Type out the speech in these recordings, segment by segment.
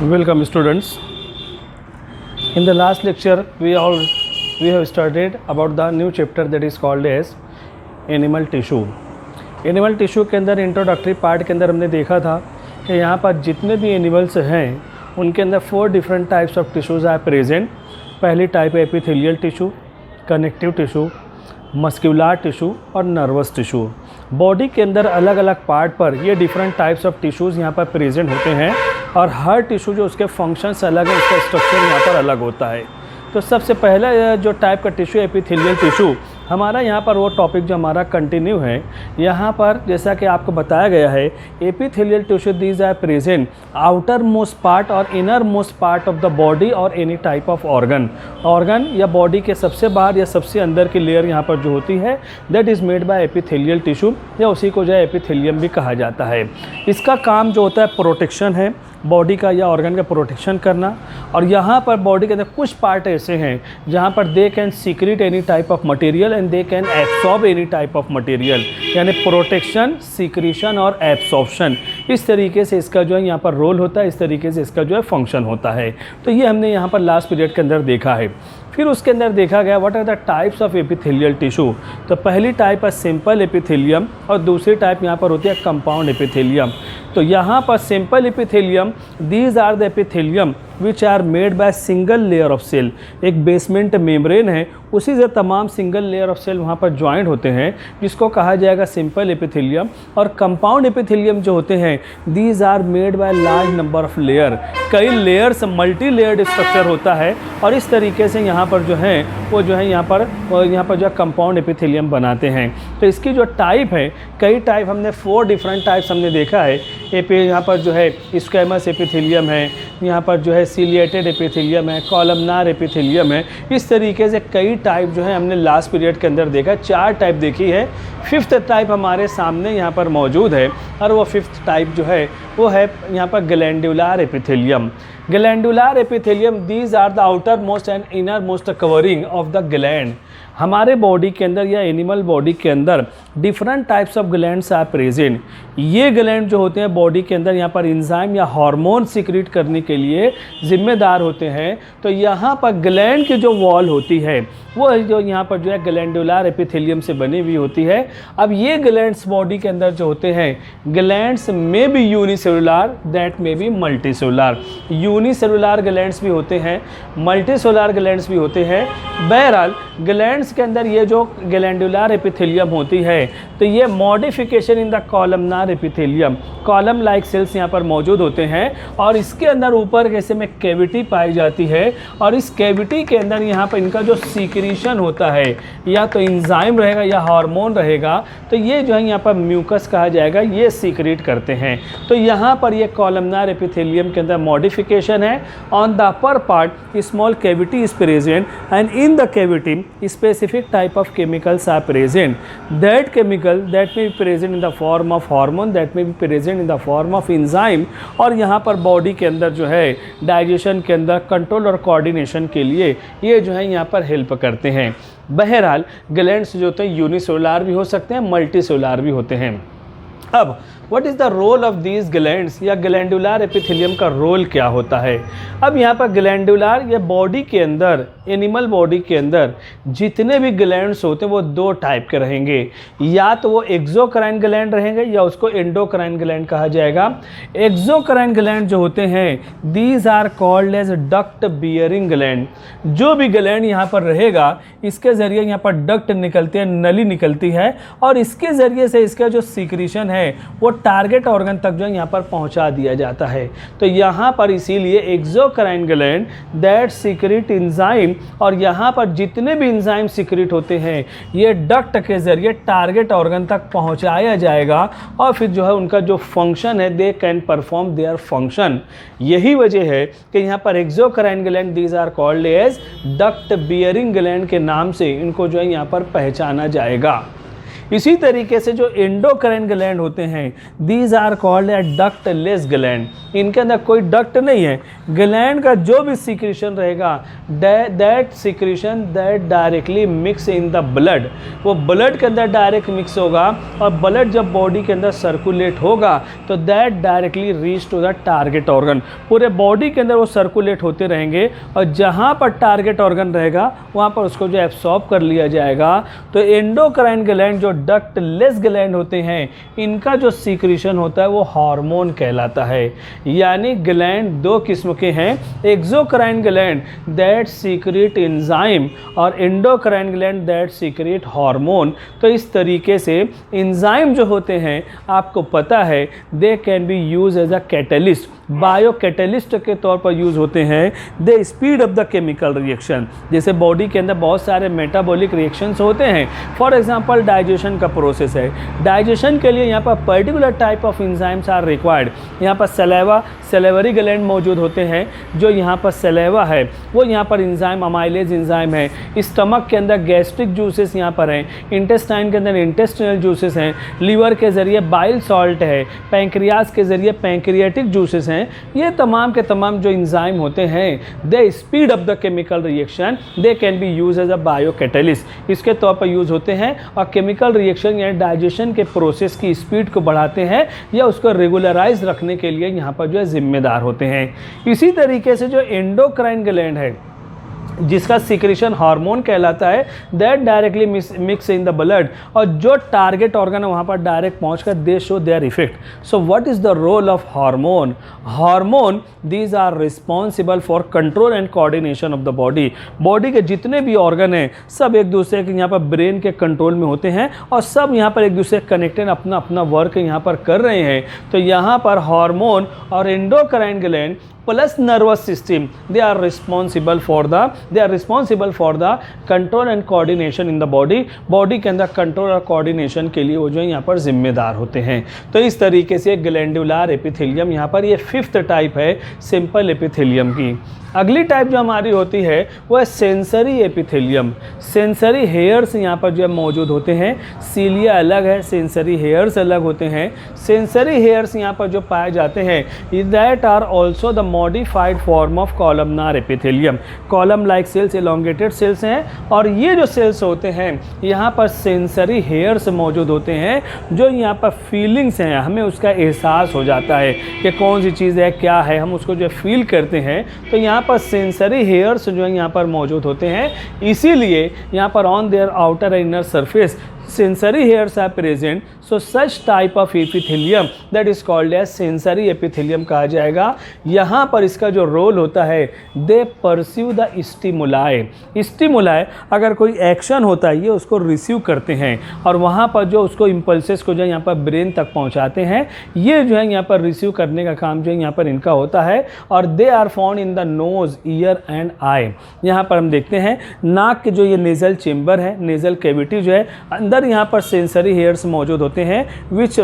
Welcome students. In the last lecture we have studied about the new chapter that is called as animal tissue. Animal tissue के अंदर introductory part के अंदर हमने देखा था कि यहाँ पर जितने भी एनिमल्स हैं उनके अंदर 4 different types of tissues are present. पहली टाइप है epithelial tissue, connective tissue, muscular tissue और नर्वस टिश्यू। बॉडी के अंदर अलग अलग पार्ट पर ये डिफरेंट टाइप्स ऑफ टिश्यूज़ यहाँ पर प्रेजेंट होते हैं और हर टिश्यू जो उसके फंक्शंस अलग है, उसका स्ट्रक्चर यहाँ पर अलग होता है। तो सबसे पहला जो टाइप का टिश्यू एपिथेलियल टिश्यू, हमारा यहाँ पर वो टॉपिक जो हमारा कंटिन्यू है। यहाँ पर जैसा कि आपको बताया गया है, epithelial tissue these are present outermost part और innermost part of the body और एनी टाइप ऑफ ऑर्गन या बॉडी के सबसे बाहर या सबसे अंदर की लेयर यहाँ पर जो होती है that is made by epithelial tissue, या उसी को जो है एपिथेलियम भी कहा जाता है। इसका काम जो होता है प्रोटेक्शन है, बॉडी का या ऑर्गन का प्रोटेक्शन करना। और यहाँ पर बॉडी के अंदर कुछ पार्ट ऐसे हैं जहाँ पर they can secret any type of material and they can absorb any type of material, यानी प्रोटेक्शन, सीक्रेशन और एब्सॉर्प्शन। इस तरीके से इसका जो है यहाँ पर रोल होता है, इस तरीके से इसका जो है फंक्शन होता है। तो ये हमने यहाँ पर लास्ट पीरियड के अंदर देखा है। फिर उसके अंदर देखा गया what are the types of epithelial tissue. तो पहली टाइप है सिंपल एपिथेलियम और दूसरी टाइप यहाँ पर होती है कंपाउंड एपिथेलियम। तो यहाँ पर simple epithelium, these are the epithelium which are made by single layer of cell. एक बेसमेंट मेम्ब्रेन है, उसी से तमाम सिंगल लेयर ऑफ सेल वहाँ पर ज्वाइंट होते हैं, जिसको कहा जाएगा सिंपल एपिथेलियम। और कंपाउंड एपिथेलियम जो होते हैं these are made by large number of layer, कई लेयर्स, मल्टी लेयर्ड स्ट्रक्चर होता है। और इस तरीके से यहाँ पर जो है वो जो है यहाँ पर जो है कंपाउंड एपिथेलियम बनाते हैं। तो इसकी जो टाइप है, कई टाइप हमने 4 डिफरेंट टाइप्स हमने देखा है। यहाँ पर जो है स्क्वैमस एपिथेलियम है, यहाँ पर जो है सिलिएटेड एपिथेलियम है, कॉलमनार एपिथेलियम है। इस तरीके से कई टाइप जो है हमने लास्ट पीरियड के अंदर देखा, 4 टाइप देखी है। 5th टाइप हमारे सामने यहाँ पर मौजूद है और वो 5th टाइप जो है वो है यहाँ पर glandular epithelium. Glandular epithelium, these are the outer most and inner most covering of the gland. हमारे बॉडी के अंदर या एनिमल बॉडी के अंदर different types of glands are present. ये ग्लैंड जो होते हैं बॉडी के अंदर यहाँ पर इंजाइम या हार्मोन सीक्रेट करने के लिए जिम्मेदार होते हैं। तो यहाँ पर ग्लैंड की जो वॉल होती है वो जो यहाँ पर जो है ग्लैंडुलर एपिथेलियम से बनी हुई होती है। अब ये ग्लैंड्स बॉडी के अंदर जो होते हैं, ग्लैंड्स में भी यूनिसेलुलर दैट में भी मल्टीसेलुलर। यूनिसेलुलर ग्लैंड्स भी होते हैं, मल्टीसेलुलर ग्लैंड्स भी होते हैं। बहरहाल ग्लैंड्स के अंदर ये जो ग्लैंडुलर एपिथेलियम होती है तो ये modification in the columnar epithelium, column like cells यहाँ पर मौजूद होते हैं। और इसके अंदर ऊपर कैसे में कैविटी पाई जाती है और इस कैविटी के अंदर यहाँ पर इनका जो सीक्रेशन होता है, या तो इंजाइम रहेगा या हार्मोन रहेगा, तो ये जो है यहाँ पर म्यूकस कहा जाएगा, ये सीक्रेट करते हैं। तो यहाँ पर ये कॉलमनार एपिथेलियम के अंदर मॉडिफिकेशन है। On the upper part small cavity is present and in the cavity specific type of chemicals are present. That chemical that may be present in the form of hormone, that may be present in the form of enzyme। और यहाँ पर body के अंदर जो है digestion के अंदर control और कोऑर्डिनेशन के लिए ये जो है यहाँ पर हेल्प करते हैं। बहरहाल ग्लैंड्स जो होते हैं यूनिसेलुलर भी हो सकते हैं, मल्टीसेलुलर भी होते हैं। अब what is the role of these glands, या ग्लैंडुलर एपिथेलियम का रोल क्या होता है। अब यहाँ पर ग्लैंडुलर या बॉडी के अंदर, एनिमल बॉडी के अंदर जितने भी ग्लैंड्स होते हैं वो 2 टाइप के रहेंगे। या तो वो एक्सोक्राइन ग्लैंड रहेंगे या उसको एंडोक्राइन ग्लैंड कहा जाएगा। एक्सोक्राइन ग्लैंड जो होते हैं these are called as duct bearing gland. जो भी ग्लैंड यहाँ पर रहेगा इसके ज़रिए यहाँ पर डक्ट निकलते हैं, नली निकलती है और इसके ज़रिए से इसका जो सीक्रेशन है वो टारगेट ऑर्गन तक जो है यहाँ पर पहुँचा दिया जाता है। तो यहाँ पर इसीलिए exocrine gland that secret enzyme, और यहाँ पर जितने भी इंजाइम सीक्रेट होते हैं ये डक्ट के ज़रिए टारगेट ऑर्गन तक पहुँचाया जाएगा और फिर जो है उनका जो फंक्शन है they can perform their function. यही वजह है कि यहाँ पर exocrine gland these are called as duct bearing gland के नाम से इनको जो है यहाँ पर पहचाना जाएगा। इसी तरीके से जो एंडोक्राइन ग्लैंड होते हैं, these are called a ductless gland, इनके अंदर कोई डक्ट नहीं है। ग्लैंड का जो भी सिक्रीशन रहेगा, that secretion that directly mix in the blood, वो ब्लड के अंदर डायरेक्ट मिक्स होगा, और ब्लड जब बॉडी के अंदर सर्कुलेट होगा तो that directly reach to the target organ. पूरे बॉडी के अंदर वो सर्कुलेट होते रहेंगे, और जहाँ पर टारगेट ऑर्गन रहेगा वहाँ पर उसको जो एब्सॉर्ब कर लिया जाएगा। तो एंडोक्राइन ग्लैंड जो डक्टलेस ग्लैंड होते हैं, इनका जो सीक्रेशन होता है वो हार्मोन कहलाता है। यानी ग्लैंड दो किस्म के हैं, exocrine gland that secrete enzyme, और endocrine gland that secrete hormone. तो इस तरीके से एंजाइम जो होते हैं, आपको पता है, they can be use as a catalyst, bio catalyst के तौर पर यूज़ होते हैं। They speed up the chemical reaction, जैसे बॉडी के अंदर बहुत सारे मेटाबॉलिक रिएक्शंस होते हैं। फॉर एग्जांपल डाइजेशन का प्रोसेस है, डाइजेशन के लिए यहाँ पर particular type of enzymes are required. यहाँ पर सेलेवरी ग्लैंड मौजूद होते हैं, जो यहाँ पर सेलेवा है वो यहाँ पर एंजाइम अमाइलेज एंजाइम है। स्टमक के अंदर गैस्ट्रिक जूसेस यहाँ पर हैं, इंटेस्टाइन के अंदर इंटेस्टिनल जूसेस हैं, लीवर के ज़रिए बाइल सॉल्ट है, पैंक्रियाज के ज़रिए पैंक्रियाटिक जूसेस हैं। ये तमाम के तमाम जो एंजाइम होते हैं, they speed up the chemical reaction, they can be use as a bio catalyst, इसके तौर पर यूज़ होते हैं, और केमिकल रिएक्शन यानी डाइजेशन के प्रोसेस की स्पीड को बढ़ाते हैं या उसको रेगुलराइज रखने के लिए यहाँ पर जो है जिम्मेदार होते हैं। इसी तरीके से जो एंडोक्राइन ग्लैंड है, जिसका सिक्रेशन हार्मोन कहलाता है, that directly mix in the blood, और जो टारगेट ऑर्गन है वहाँ पर डायरेक्ट पहुँचकर they show their effect. So what is the role of hormone? Hormone these are responsible for control and coordination of the body. Body के जितने भी organ हैं, सब एक दूसरे के यहाँ पर ब्रेन के कंट्रोल में होते हैं, और सब यहाँ पर एक दूसरे कनेक्टेड अपना अपना वर्क यहाँ पर कर रहे हैं। तो यहाँ पर हार्मोन और endocrine gland plus nervous system, they are responsible for the control and coordination in the body. Body के अंदर कंट्रोल और कोऑर्डिनेशन के लिए वो जो है यहाँ पर जिम्मेदार होते हैं। तो इस तरीके से ग्लैंडुलर एपिथेलियम यहाँ पर ये 5th टाइप है सिंपल एपिथेलियम की। अगली टाइप जो हमारी होती है वो है सेंसरी एपिथेलियम। सेंसरी हेयर्स यहाँ पर जो है मौजूद होते हैं, सीलिया अलग है, सेंसरी हेयर्स अलग होते हैं। सेंसरी हेयर्स यहाँ पर जो पाए जाते हैं, that are also the modified form of columnar epithelium. Column like cells elongated cells हैं, और ये जो सेल्स होते हैं यहाँ पर सेंसरी हेयर्स मौजूद होते हैं, जो यहाँ पर फीलिंग्स हैं, हमें उसका एहसास हो जाता है कि कौन सी चीज़ है, क्या है, हम उसको जो फील करते हैं। तो यहाँ पर सेंसरी हेयर्स जो है यहाँ पर मौजूद होते हैं, इसीलिए यहाँ पर on their outer inner surface sensory hairs are present, so such type of epithelium that is called as sensory epithelium कहा जाएगा। यहाँ पर इसका जो रोल होता है, they pursue the stimuli, अगर कोई एक्शन होता है ये उसको रिसीव करते हैं, और वहाँ पर जो उसको इम्पल्सेस को जो यहाँ पर ब्रेन तक पहुँचाते हैं, ये जो है यहाँ पर रिसीव करने का काम जो है यहाँ पर इनका होता है। और they are found in the nose, ear and eye. यहाँ पर हम देखते हैं नाक के जो ये नेजल चेम्बर है, नेजल कैविटी जो है, अंदर यहाँ पर सेंसरी हेयर्स मौजूद होते हैं, विच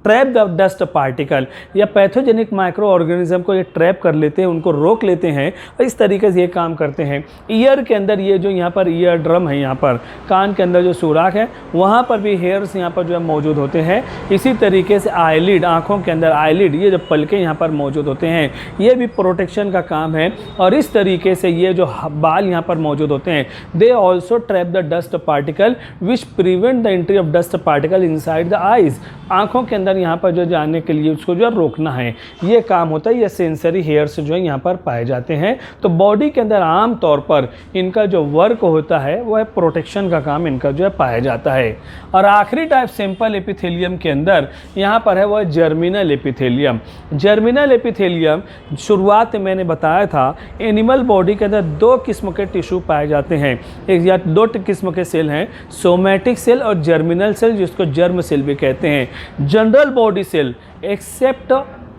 ट्रैप द डस्ट पार्टिकल, या पैथोजेनिक माइक्रो ऑर्गेनिज्म को ये ट्रैप कर लेते हैं, उनको रोक लेते हैं, और इस तरीके से ये काम करते हैं। ईयर के अंदर ये जो यहाँ पर ईयर ड्रम है, यहाँ पर कान के अंदर जो सुराख है, वहाँ पर भी हेयर्स यहाँ पर जो है मौजूद होते हैं। इसी तरीके से आईलिड, आँखों के अंदर आईलिड, ये जो पलके यहाँ पर मौजूद होते हैं, ये भी प्रोटेक्शन का काम है। और इस तरीके से ये जो बाल यहाँ पर मौजूद होते हैं, they also trap the dust particle which prevent the entry of dust particle inside the eyes. आँखों के अंदर यहाँ पर जो जाने के लिए उसको जो रोकना है, ये काम होता है। ये सेंसरी हेयर्स जो है यहाँ पर पाए जाते हैं। तो बॉडी के अंदर आम तौर पर इनका जो वर्क होता है वो है प्रोटेक्शन का काम इनका जो है पाया जाता है। और आखिरी टाइप सिंपल एपिथेलियम के अंदर यहाँ पर है वो है जर्मिनल एपिथेलियम। जर्मिनल एपिथेलियम शुरुआत में मैंने बताया था, एनिमल बॉडी के अंदर 2 किस्म के टिश्यू पाए जाते हैं, एक या 2 किस्म के सेल हैं, सोमैटिक सेल और जर्मिनल सेल, जिसको जर्म सेल भी कहते हैं। General body cell except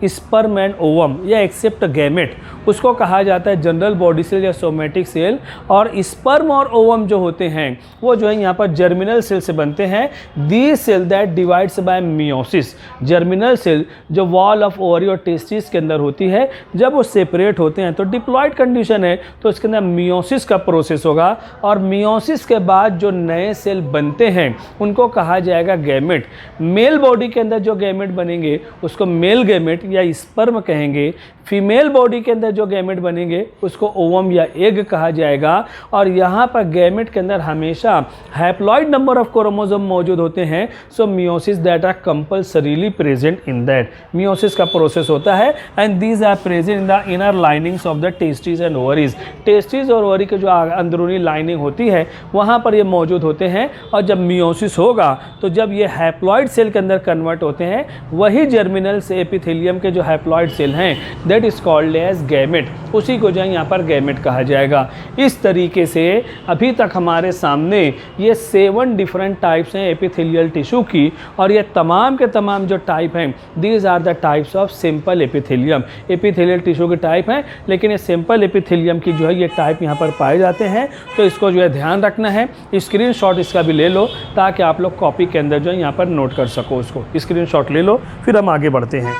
sperm and ovum या एक्सेप्ट गैमेट, उसको कहा जाता है जनरल बॉडी सेल या सोमेटिक सेल। और स्पर्म और ओवम जो होते हैं वो जो है यहाँ पर जर्मिनल सेल से बनते हैं। The cell that divides by meiosis, germinal cell जो वॉल ऑफ ओवरी और टेस्टिस के अंदर होती है, जब वो सेपरेट होते हैं तो डिप्लॉयड कंडीशन है तो इसके अंदर मियोसिस का प्रोसेस होगा, और मियोसिस के बाद जो नए सेल बनते हैं उनको कहा जाएगा गैमेट। मेल बॉडी के अंदर जो गैमेट बनेंगे उसको मेल गैमेट या स्पर्म कहेंगे। फीमेल बॉडी के अंदर जो गैमेट बनेंगे उसको ओवम या एग कहा जाएगा। और यहाँ पर गैमेट के अंदर हमेशा हैप्लॉइड नंबर ऑफ क्रोमोसोम मौजूद होते हैं। So meiosis that are compulsorily present in that, meiosis का प्रोसेस होता है and these are present in the inner linings of the testis and ovaries. Testis और ओवरी के जो अंदरूनी लाइनिंग होती है वहाँ पर ये मौजूद होते हैं। और जब मियोसिस होगा तो जब ये हैप्लॉइड सेल के अंदर कन्वर्ट होते हैं, वही जर्मिनल से एपिथेलियम के जो हैप्लॉइड सेल हैं that is called as gamete, उसी को जो है यहाँ पर गैमेट कहा जाएगा। इस तरीके से अभी तक हमारे सामने ये 7 डिफरेंट टाइप्स हैं एपिथेलियल टिश्यू की, और ये तमाम के तमाम जो टाइप हैं these are the types of simple epithelium. Epithelial tissue के टाइप हैं, लेकिन ये सिंपल एपिथेलियम की जो है ये टाइप यहाँ पर पाए जाते हैं। तो इसको जो है ध्यान रखना है, स्क्रीनशॉट इसका भी ले लो ताकि आप लोग कॉपी के अंदर जो है यहाँ पर नोट कर सको। उसको स्क्रीनशॉट ले लो, फिर हम आगे बढ़ते हैं।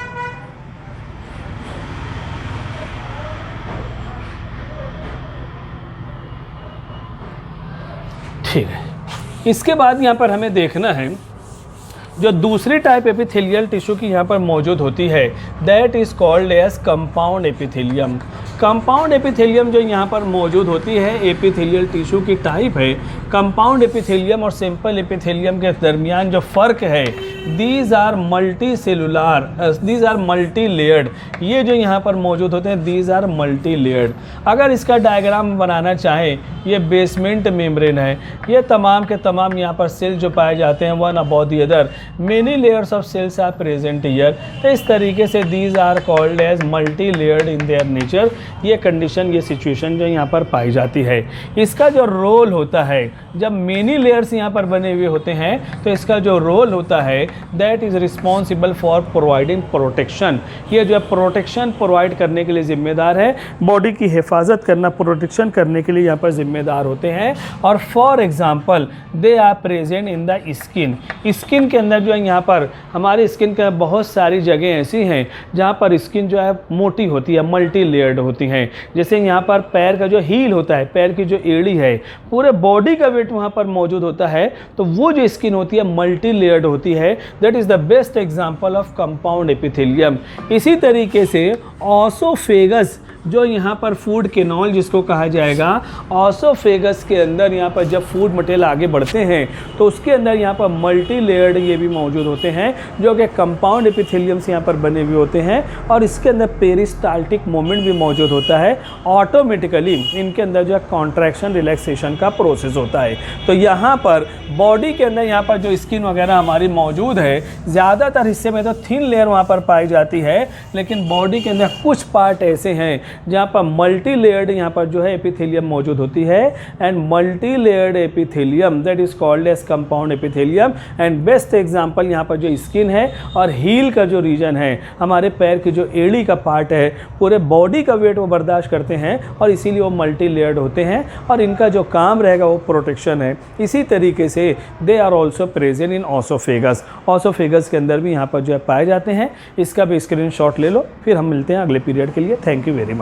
ठीक है, इसके बाद यहाँ पर हमें देखना है जो दूसरी टाइप एपिथेलियल टिश्यू की यहाँ पर मौजूद होती है that is called as compound epithelium. Compound epithelium जो यहाँ पर मौजूद होती है एपिथेलियल टिश्यू की टाइप है। कंपाउंड एपिथेलियम और सिंपल एपिथेलियम के दरमियान जो फ़र्क है, these are multi cellular, these are multi layered. ये जो यहाँ पर मौजूद होते हैं दीज आर मल्टी लेयर्ड। अगर इसका डायग्राम बनाना चाहें, ये बेसमेंट मेम्ब्रेन है, ये तमाम के तमाम यहाँ पर सेल जो पाए जाते हैं one about the other, many layers of cells are present here. तो इस तरीके से these are called as multi layered in their nature. ये कंडीशन, ये सिचुएशन जो यहाँ पर पाई जाती है। इसका जो रोल होता है, जब मेनी लेयर्स यहाँ पर बने हुए होते हैं तो इसका जो रोल होता है that is responsible for providing protection. ये जो है प्रोटेक्शन प्रोवाइड करने के लिए जिम्मेदार है, बॉडी की हिफाजत करना, प्रोटेक्शन करने के लिए यहाँ पर जिम्मेदार होते हैं। और for example they are present in the skin. Skin के अंदर जो है यहाँ पर हमारी स्किन के बहुत सारी जगह ऐसी हैं जहाँ पर स्किन जो है मोटी होती है, मल्टी लेयर्ड होती हैं। जैसे यहाँ पर पैर का जो हील होता है, पैर की जो एड़ी है, पूरे बॉडी का वेट वहाँ पर मौजूद होता है, तो वो जो स्किन होती है मल्टी लेयर्ड होती है। That is the best example of compound epithelium. इसी तरीके से ऑसोफेगस जो यहाँ पर फूड केनॉल जिसको कहा जाएगा, ऑसोफेगस के अंदर यहाँ पर जब फूड मटेरियल आगे बढ़ते हैं तो उसके अंदर यहाँ पर मल्टी लेयर्ड ये भी मौजूद होते हैं जो कि कंपाउंड एपिथेलियम से यहाँ पर बने हुए होते हैं। और इसके अंदर पेरिस्टाल्टिक मोमेंट भी मौजूद होता है। ऑटोमेटिकली इनके अंदर जो है कॉन्ट्रैक्शन रिलैक्सेशन का प्रोसेस होता है। तो यहाँ पर बॉडी के अंदर यहाँ पर जो स्किन वगैरह हमारी मौजूद है, ज़्यादातर हिस्से में तो थिन लेयर वहाँ पर पाई जाती है, लेकिन बॉडी के अंदर कुछ पार्ट ऐसे हैं जहाँ पर मल्टी लेयर्ड यहाँ पर जो है एपिथेलियम मौजूद होती है। And multi layered epithelium that is called as compound epithelium. And best example यहाँ पर जो स्किन है और हील का जो रीजन है, हमारे पैर की जो एड़ी का पार्ट है, पूरे बॉडी का वेट वो बर्दाश्त करते हैं और इसीलिए वो मल्टी लेयर्ड होते हैं और इनका जो काम रहेगा वो प्रोटेक्शन है। इसी तरीके से they are also present in oesophagus. Oesophagus के अंदर भी यहाँ पर जो है पाए जाते हैं। इसका भी स्क्रीनशॉट ले लो, फिर हम मिलते हैं अगले पीरियड के लिए। Thank you very much.